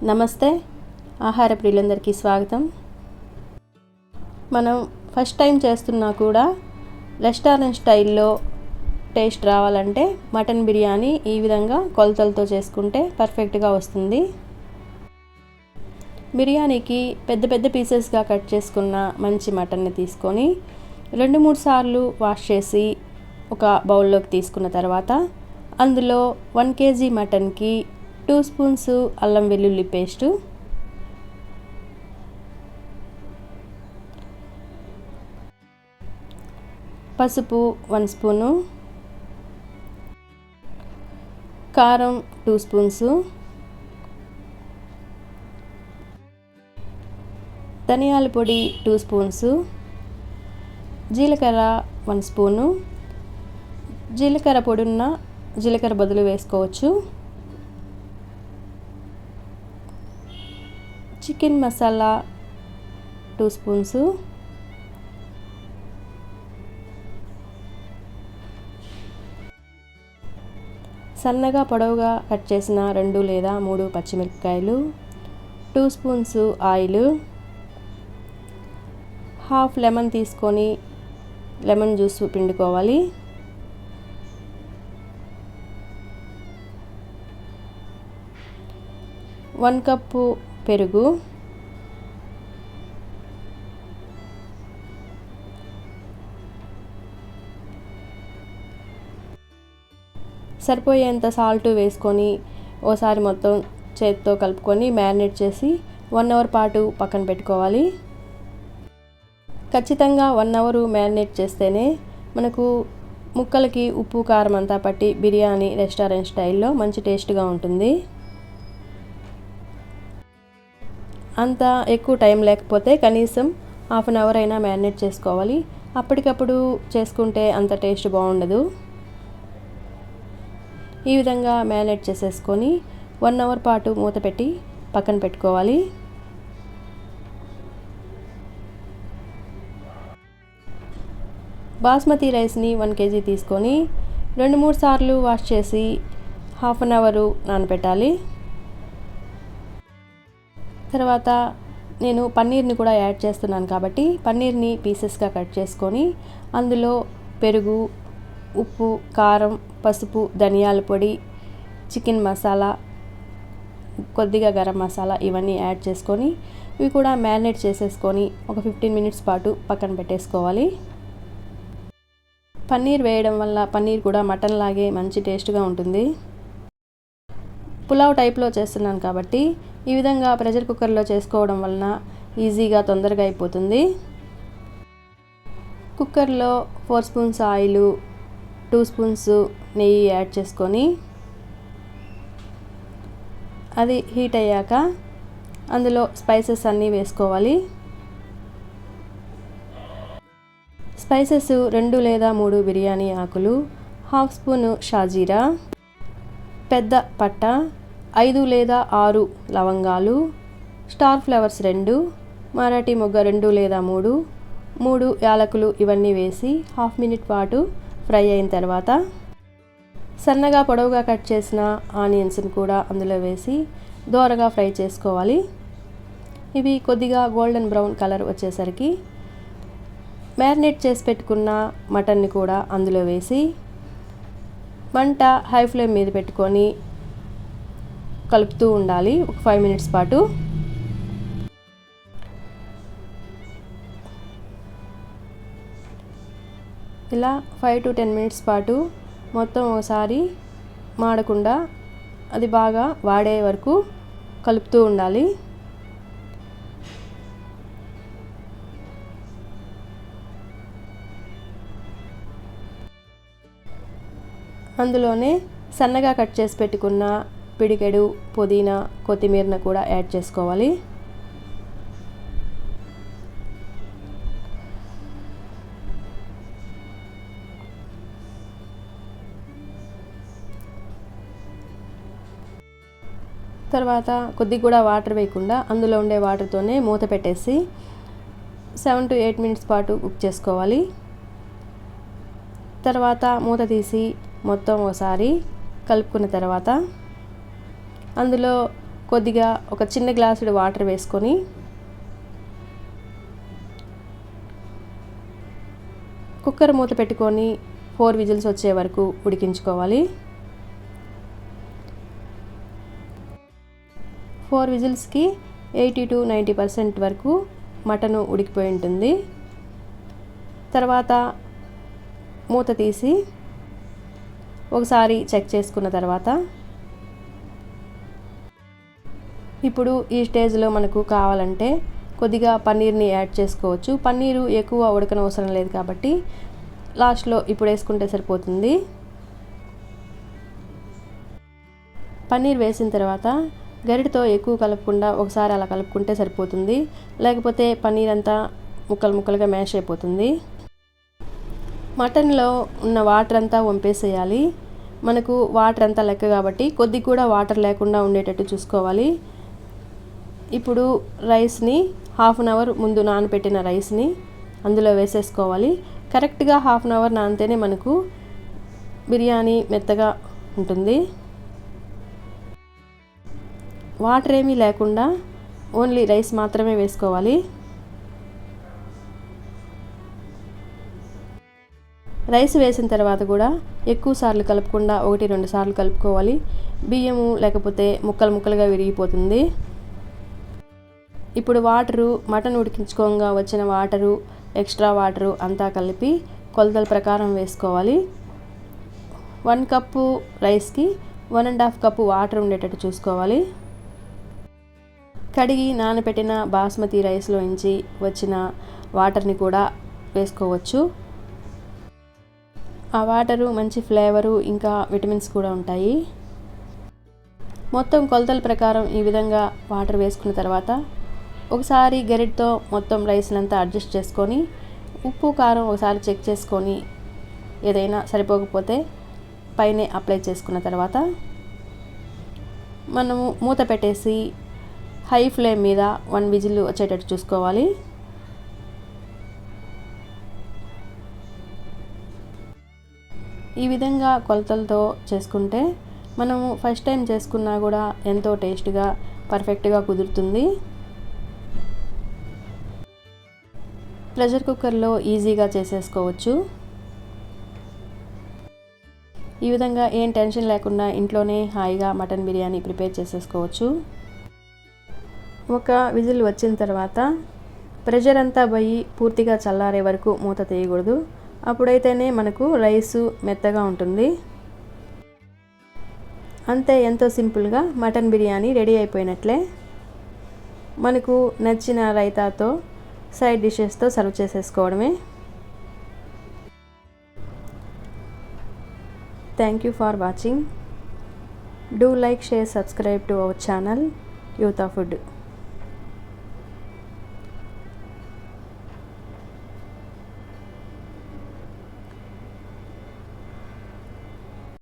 నమస్తే, ఆహార ప్రియులందరికీ స్వాగతం. మనం ఫస్ట్ టైం చేస్తున్నా కూడా రెస్టారెంట్ స్టైల్లో టేస్ట్ రావాలంటే మటన్ బిర్యానీ ఈ విధంగా కొలతలతో చేసుకుంటే పర్ఫెక్ట్గా వస్తుంది. బిర్యానీకి పెద్ద పెద్ద పీసెస్గా కట్ చేసుకున్న మంచి మటన్ని తీసుకొని 2-3 సార్లు వాష్ చేసి ఒక బౌల్లోకి తీసుకున్న తర్వాత అందులో 1 kg మటన్కి 2 స్పూన్స్ అల్లం వెల్లుల్లి పేస్టు, పసుపు 1 స్పూను, కారం 2 స్పూన్స్, ధనియాల పొడి 2 స్పూన్స్, జీలకర్ర 1 స్పూను. జీలకర్ర పొడి ఉన్న జీలకర్ర బదులు వేసుకోవచ్చు. చికెన్ మసాలా 2 స్పూన్స్, సన్నగా పొడవుగా కట్ చేసిన 2 లేదా 3 పచ్చిమిరపకాయలు, 2 స్పూన్స్ ఆయిల్, హాఫ్ లెమన్ తీసుకొని లెమన్ జ్యూస్ పిండుకోవాలి. వన్ కప్పు పెరుగు, సరిపోయేంత సాల్ట్ వేసుకొని ఓసారి మొత్తం చేతితో కలుపుకొని మ్యారినేట్ చేసి 1 అవర్ పాటు పక్కన పెట్టుకోవాలి. ఖచ్చితంగా 1 అవర్ మ్యారినేట్ చేస్తేనే మనకు ముక్కలకి ఉప్పు కారం అంతా పట్టి బిర్యానీ రెస్టారెంట్ స్టైల్లో మంచి టేస్ట్గా ఉంటుంది. అంత ఎక్కువ టైం లేకపోతే కనీసం హాఫ్ అన్ అవర్ అయినా మ్యారినేట్ చేసుకోవాలి. అప్పటికప్పుడు చేసుకుంటే అంత టేస్ట్ బాగుండదు. ఈ విధంగా మ్యారినేట్ చేసేసుకొని 1 అవర్ పాటు మూత పెట్టి పక్కన పెట్టుకోవాలి. బాస్మతి రైస్ని 1 kg తీసుకొని 2-3 సార్లు వాష్ చేసి హాఫ్ అన్ అవర్ నానబెట్టాలి. తర్వాత నేను పన్నీర్ని కూడా యాడ్ చేస్తున్నాను కాబట్టి పన్నీర్ని పీసెస్గా కట్ చేసుకొని అందులో పెరుగు, ఉప్పు, కారం, పసుపు, ధనియాల పొడి, చికెన్ మసాలా, కొద్దిగా గరం మసాలా ఇవన్నీ యాడ్ చేసుకొని ఇవి కూడా మ్యారినేట్ చేసేసుకొని ఒక 15 మినిట్స్ పాటు పక్కన పెట్టేసుకోవాలి. పన్నీర్ వేయడం వల్ల పన్నీర్ కూడా మటన్ లాగే మంచి టేస్ట్గా ఉంటుంది. పులావ్ టైప్లో చేస్తున్నాను కాబట్టి ఈ విధంగా ప్రెషర్ కుక్కర్లో చేసుకోవడం వలన ఈజీగా తొందరగా అయిపోతుంది. కుక్కర్లో 4 స్పూన్స్ ఆయిల్, 2 స్పూన్స్ నెయ్యి యాడ్ చేసుకొని అది హీట్ అయ్యాక అందులో స్పైసెస్ అన్నీ వేసుకోవాలి. స్పైసెస్ 2 లేదా 3 బిర్యానీ ఆకులు, హాఫ్ స్పూను షాజీరా, పెద్ద పట్ట, 5 లేదా 6 లవంగాలు, స్టార్ ఫ్లవర్స్ 2, మరాఠీ మొగ్గ 2 లేదా 3 యాలకులు ఇవన్నీ వేసి హాఫ్ మినిట్ పాటు ఫ్రై అయిన తర్వాత సన్నగా పొడవుగా కట్ చేసిన ఆనియన్స్ని కూడా అందులో వేసి దోరగా ఫ్రై చేసుకోవాలి. ఇవి కొద్దిగా గోల్డెన్ బ్రౌన్ కలర్ వచ్చేసరికి మ్యారినేట్ చేసి పెట్టుకున్న మటన్ని కూడా అందులో వేసి మంట హై ఫ్లేమ్ మీద పెట్టుకొని కలుపుతూ ఉండాలి ఒక 5 మినిట్స్ పాటు. ఇలా 5 to 10 మినిట్స్ పాటు మొత్తం ఒకసారి మాడకుండా అది బాగా వాడే వరకు కలుపుతూ ఉండాలి. అందులోనే సన్నగా కట్ చేసి పెట్టుకున్న పిడికెడు పుదీనా, కొత్తిమీరను కూడా యాడ్ చేసుకోవాలి. తర్వాత కొద్దిగా కూడా వాటర్ వేయకుండా అందులో ఉండే వాటర్తోనే మూత పెట్టేసి 7 to 8 మినిట్స్ పాటు కుక్ చేసుకోవాలి. తర్వాత మూత తీసి మొత్తం ఒకసారి కలుపుకున్న తర్వాత అందులో కొద్దిగా ఒక చిన్న గ్లాసుడు వాటర్ వేసుకొని కుక్కర్ మూత పెట్టుకొని 4 విజిల్స్ వచ్చే వరకు ఉడికించుకోవాలి. 4 విజిల్స్కి 80 to 90% వరకు మటన్ ఉడికిపోయి ఉంటుంది. తర్వాత మూత తీసి ఒకసారి చెక్ చేసుకున్న తర్వాత ఇప్పుడు ఈ స్టేజ్లో మనకు కావాలంటే కొద్దిగా పన్నీర్ని యాడ్ చేసుకోవచ్చు. పన్నీరు ఎక్కువ ఉడకనవసరం లేదు కాబట్టి లాస్ట్లో ఇప్పుడు వేసుకుంటే సరిపోతుంది. పన్నీర్ వేసిన తర్వాత గరిటతో ఎక్కువ కలపకుండా ఒకసారి అలా కలుపుకుంటే సరిపోతుంది. లేకపోతే పన్నీర్ అంతా ముక్కలు ముక్కలుగా మ్యాష్ అయిపోతుంది. మటన్లో ఉన్న వాటర్ అంతా వంపేసేయాలి. మనకు వాటర్ అంతా లెక్క కాబట్టి కొద్దిగా కూడా వాటర్ లేకుండా ఉండేటట్టు చూసుకోవాలి. ఇప్పుడు రైస్ని హాఫ్ అన్ అవర్ ముందు నానబెట్టిన రైస్ని అందులో వేసేసుకోవాలి. కరెక్ట్గా హాఫ్ అన్ అవర్ నానితేనే మనకు బిర్యానీ మెత్తగా ఉంటుంది. వాటర్ ఏమీ లేకుండా ఓన్లీ రైస్ మాత్రమే వేసుకోవాలి. రైస్ వేసిన తర్వాత కూడా ఎక్కువ సార్లు కలుపకుండా 1-2 సార్లు కలుపుకోవాలి. బియ్యము లేకపోతే ముక్కలు ముక్కలుగా విరిగిపోతుంది. ఇప్పుడు మటన్ ఉడికించుకోగా వచ్చిన వాటరు, ఎక్స్ట్రా వాటరు అంతా కలిపి కొలతల ప్రకారం వేసుకోవాలి. 1 కప్పు రైస్కి 1.5 కప్పు వాటర్ ఉండేటట్టు చూసుకోవాలి. కడిగి నానబెట్టిన బాస్మతి రైస్లో నుంచి వచ్చిన వాటర్ని కూడా వేసుకోవచ్చు. ఆ వాటరు మంచి ఫ్లేవరు ఇంకా విటమిన్స్ కూడా ఉంటాయి. మొత్తం కొలతల ప్రకారం ఈ విధంగా వాటర్ వేసుకున్న తర్వాత ఒకసారి గరిటతో మొత్తం రైస్నంతా అడ్జస్ట్ చేసుకొని ఉప్పు కారం ఒకసారి చెక్ చేసుకొని ఏదైనా సరిపోకపోతే పైనే అప్లై చేసుకున్న తర్వాత మనము మూత పెట్టేసి హై ఫ్లేమ్ మీద 1 విజిల్ వచ్చేటట్టు చూసుకోవాలి. ఈ విధంగా కొలతలతో చేసుకుంటే మనము ఫస్ట్ టైం చేసుకున్నా కూడా ఎంతో టేస్ట్గా పర్ఫెక్ట్గా కుదురుతుంది. ప్రెషర్ కుక్కర్లో ఈజీగా చేసేసుకోవచ్చు. ఈ విధంగా ఏం టెన్షన్ లేకుండా ఇంట్లోనే హాయిగా మటన్ బిర్యానీ ప్రిపేర్ చేసేసుకోవచ్చు. ఒక విజిల్ వచ్చిన తర్వాత ప్రెషర్ అంతా పోయి పూర్తిగా చల్లారే వరకు మూత తీయకూడదు. అప్పుడైతేనే మనకు రైసు మెత్తగా ఉంటుంది. అంతే, ఎంతో సింపుల్గా మటన్ బిర్యానీ రెడీ అయిపోయినట్లే. మనకు నచ్చిన రైతాతో సైడ్ డిషెస్తో సర్వ్ చేసేసుకోవడమే. Thank you for watching. Do like, share, subscribe to our channel youth food.